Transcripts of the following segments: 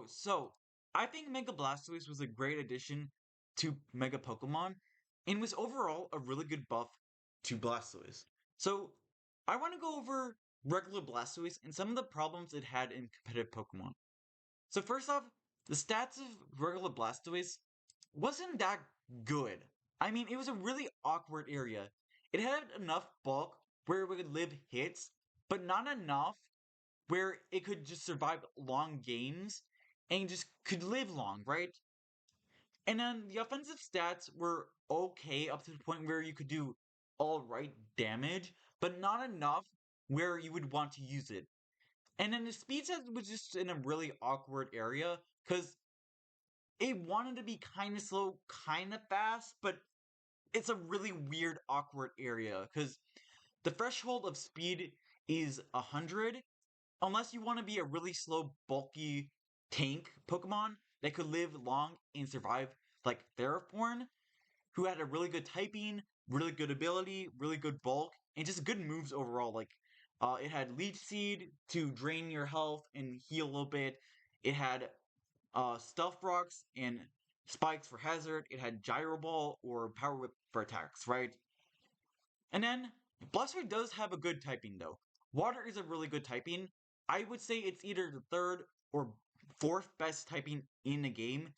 So I think Mega Blastoise was a great addition to Mega Pokemon and was overall a really good buff to Blastoise. So I want to go over regular Blastoise and some of the problems it had in competitive Pokemon. So first off, the stats of regular Blastoise wasn't that good. I mean, it was a really awkward area. It had enough bulk where it would live hits, but not enough where it could just survive long games and just could live long, right? And then the offensive stats were okay up to the point where you could do all right damage, but not enough where you would want to use it. And then the speed set was just in a really awkward area because it wanted to be kind of slow, kind of fast, but it's a really weird, awkward area because the threshold of speed is 100 unless you want to be a really slow, bulky tank Pokemon that could live long and survive, like Theraphorn, who had a really good typing, really good ability, really good bulk, and just good moves overall. Like, it had Leech Seed to drain your health and heal a little bit. It had Stealth Rocks and Spikes for Hazard. It had Gyro Ball or Power Whip for attacks, right? And then Blastoise does have a good typing though. Water is a really good typing. I would say it's either the third or fourth best typing in the game.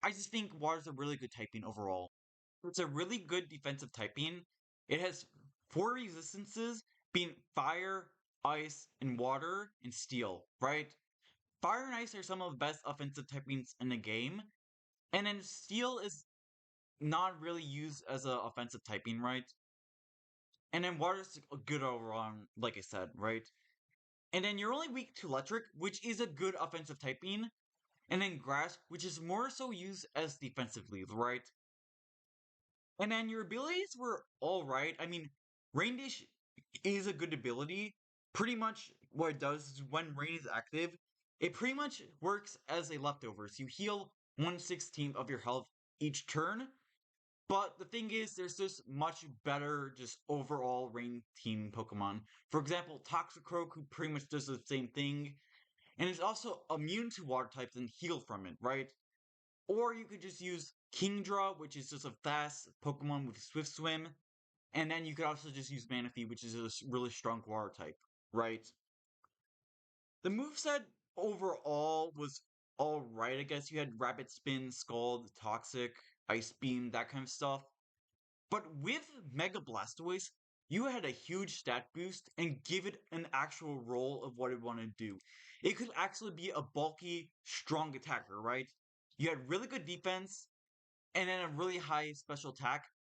I just think water's a really good typing overall. It's a really good defensive typing. It has four resistances being fire, ice, and water and steel, right? Fire and ice are some of the best offensive typings in the game. And then steel is not really used as an offensive typing, right? And then water's good overall, like I said, right? And then you're only weak to electric, which is a good offensive typing. And then grass, which is more so used as defensively, right? And then your abilities were alright. I mean, Rain Dish is a good ability. Pretty much what it does is when Rain is active, it pretty much works as a leftover. So you heal 1/16 of your health each turn. But the thing is, there's just much better, just overall Rain Team Pokemon. For example, Toxicroak, who pretty much does the same thing, and is also immune to water types and heal from it, right? Or you could just use Kingdra, which is just a fast Pokemon with Swift Swim, and then you could also just use Manaphy, which is a really strong water type, right? The moveset overall was alright, I guess. You had Rapid Spin, Scald, Toxic, Ice Beam, that kind of stuff. But with Mega Blastoise, you had a huge stat boost and give it an actual role of what it wanted to do. It could actually be a bulky, strong attacker, right? You had really good defense and then a really high special attack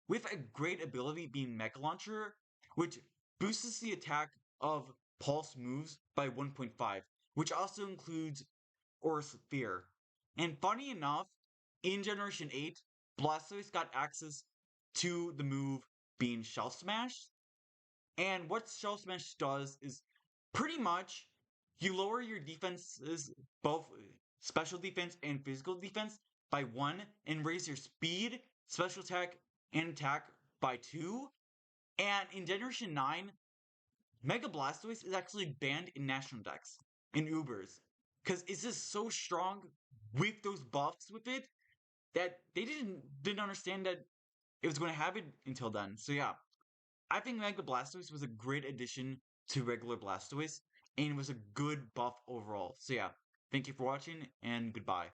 with a great ability being Mega Launcher, which boosts the attack of Pulse moves by 1.5, which also includes Aura Sphere. And funny enough, in Generation 8, Blastoise got access to the move being Shell Smash. And what Shell Smash does is pretty much you lower your defenses, both special defense and physical defense, by 1, and raise your speed, special attack, and attack by 2. And in Generation 9, Mega Blastoise is actually banned in National Dex, in Ubers. Because it's just so strong with those buffs with it that they didn't understand that it was going to have it until then. So yeah, I think Mega Blastoise was a great addition to regular Blastoise, and it was a good buff overall. So yeah, thank you for watching, and goodbye.